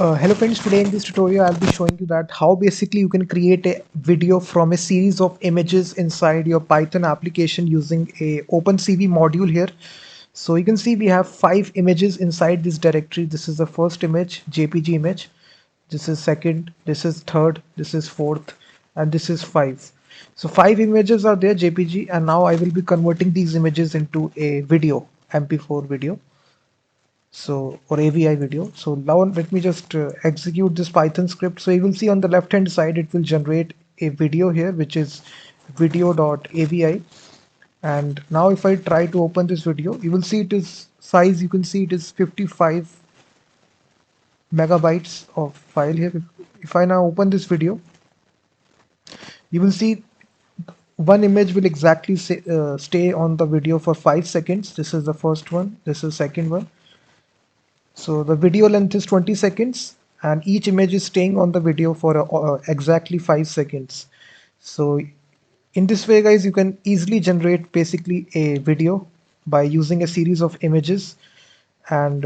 Hello friends, today in this tutorial I'll be showing you that how basically you can create a video from a series of images inside your Python application using a OpenCV module here. So you can see we have 5 images inside this directory. This is the first image, JPG image. This is second, this is third, this is fourth, and this is 5. So 5 images are there, JPG, and now I will be converting these images into a video, MP4 video, so or AVI video. So now let me just execute this Python script. So you will see on the left hand side it will generate a video here, which is video.avi. And now if I try to open this video, you will see it is size, you can see it is 55 megabytes of file here. If I now open this video, you will see one image will exactly stay on the video for 5 seconds. This is the first one, this is second one. So the video length is 20 seconds and each image is staying on the video for exactly 5 seconds. So in this way, guys, you can easily generate basically a video by using a series of images, and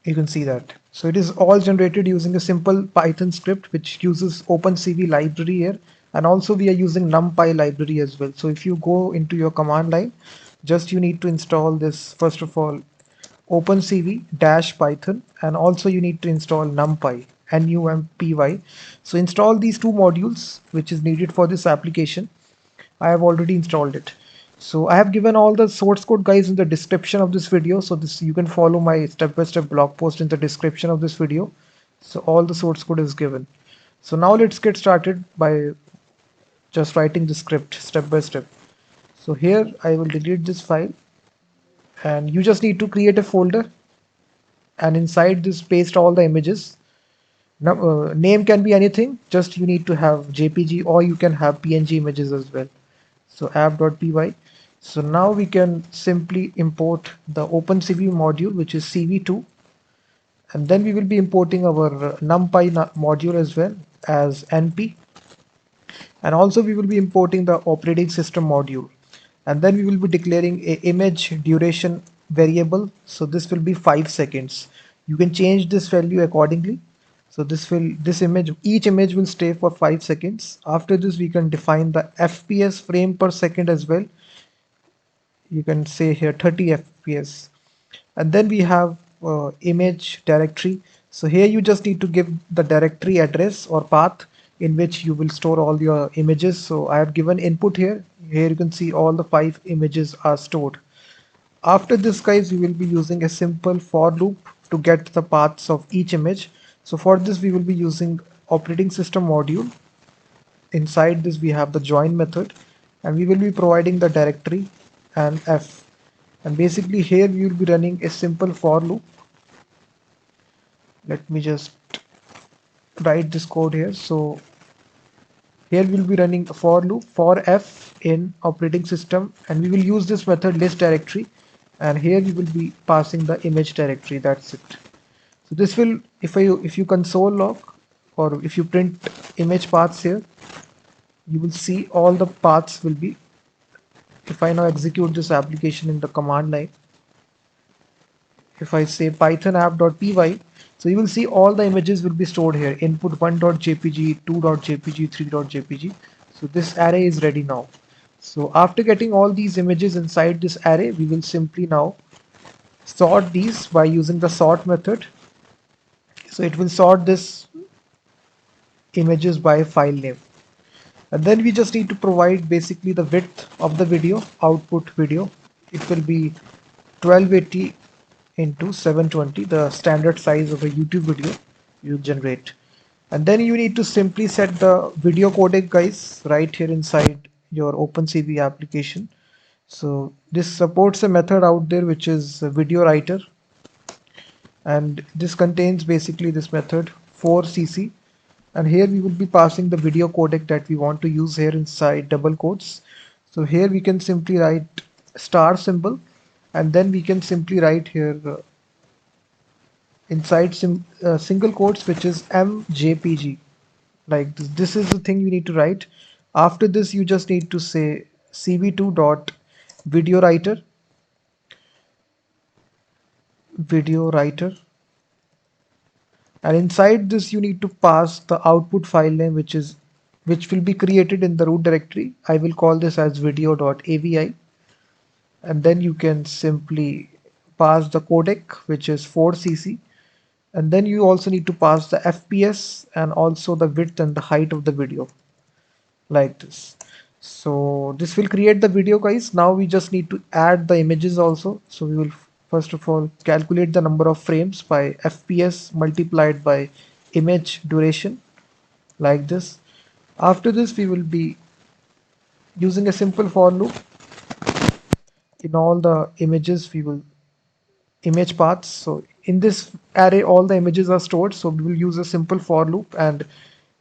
you can see that. So it is all generated using a simple Python script which uses OpenCV library here, and also we are using NumPy library as well. So if you go into your command line, just you need to install this first of all OpenCV-Python, and also you need to install NumPy, NUMPY. So install these two modules which is needed for this application. I have already installed it. So I have given all the source code, guys, in the description of this video. So this you can follow my step-by-step blog post in the description of this video. So all the source code is given. So now let's get started by just writing the script step by step. So here I will delete this file, and you just need to create a folder, and inside this paste all the images. Now, name can be anything, just you need to have JPG, or you can have PNG images as well. So app.py. So now we can simply import the OpenCV module, which is CV2, and then we will be importing our NumPy module as well as NP, and also we will be importing the operating system module, and then we will be declaring a image duration variable. So this will be 5 seconds. You can change this value accordingly. So each image will stay for 5 seconds. After this we can define the FPS, frame per second, as well. You can say here 30 FPS. And then we have image directory. So here you just need to give the directory address or path in which you will store all your images. So I have given input here. Here you can see all the 5 images are stored. After this, guys, we will be using a simple for loop to get the paths of each image. So for this we will be using operating system module. Inside this we have the join method, and we will be providing the directory and f. And basically here we will be running a simple for loop. Let me just write this code here. So here we'll be running a for loop for f in operating system, and we will use this method list directory, and here we will be passing the image directory. That's it. So this will, if you console log or if you print image paths here, you will see all the paths will be. If I now execute this application in the command line, if I say python app.py, so you will see all the images will be stored here. Input 1.jpg, 2.jpg, 3.jpg. So this array is ready now. So after getting all these images inside this array, we will simply now sort these by using the sort method. So it will sort this images by file name. And then we just need to provide basically the width of the video, output video. It will be 1280 into 720, the standard size of a YouTube video you generate. And then you need to simply set the video codec, guys, right here inside your OpenCV application. So this supports a method out there which is a video writer, and this contains basically this method for cc, and here we will be passing the video codec that we want to use here inside double quotes. So here we can simply write star symbol, and then we can simply write here inside single quotes, which is mjpg. Like this is the thing you need to write. After this you just need to say cv2 dot video writer, And inside this you need to pass the output file name, which will be created in the root directory. I will call this as video.avi, and then you can simply pass the codec, which is 4cc, and then you also need to pass the FPS and also the width and the height of the video, like this. So this will create the video, guys. Now we just need to add the images also. So we will first of all calculate the number of frames by FPS multiplied by image duration, like this. After this we will be using a simple for loop. In all the images we will image paths. So in this array all the images are stored, so we will use a simple for loop, and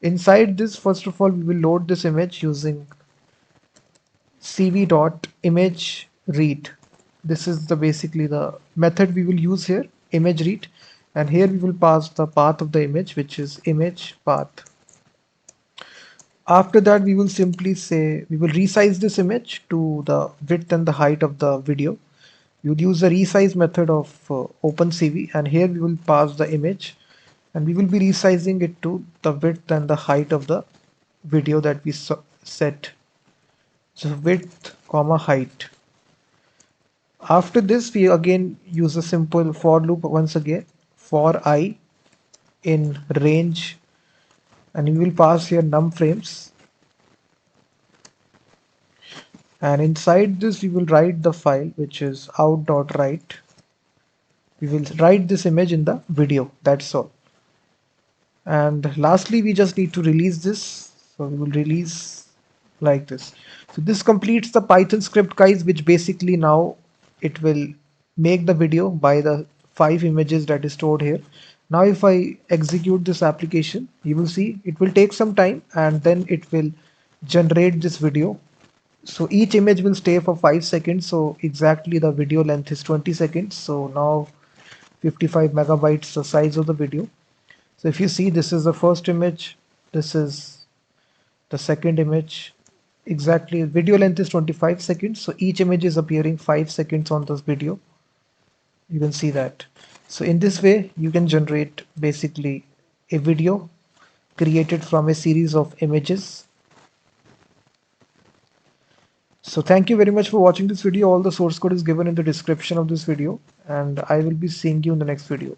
inside this first of all we will load this image using cv.image_read. This is the basically the method we will use here, image read, and here we will pass the path of the image, which is image path. After that we will simply say we will resize this image to the width and the height of the video. We would use the resize method of OpenCV, and here we will pass the image and we will be resizing it to the width and the height of the video that we set. So width comma height. After this we again use a simple for loop once again, for I in range, and we will pass here num frames, and inside this we will write the file, which is out.write. We will write this image in the video, that's all. And lastly we just need to release this, so we will release like this. So this completes the Python script, guys, which basically now it will make the video by the 5 images that is stored here. Now if I execute this application, you will see it will take some time and then it will generate this video. So each image will stay for 5 seconds, so exactly the video length is 20 seconds. So now 55 megabytes the size of the video. So if you see, this is the first image, this is the second image. Exactly, video length is 25 seconds, so each image is appearing 5 seconds on this video. You can see that. So in this way you can generate basically a video created from a series of images. So thank you very much for watching this video. All the source code is given in the description of this video, and I will be seeing you in the next video.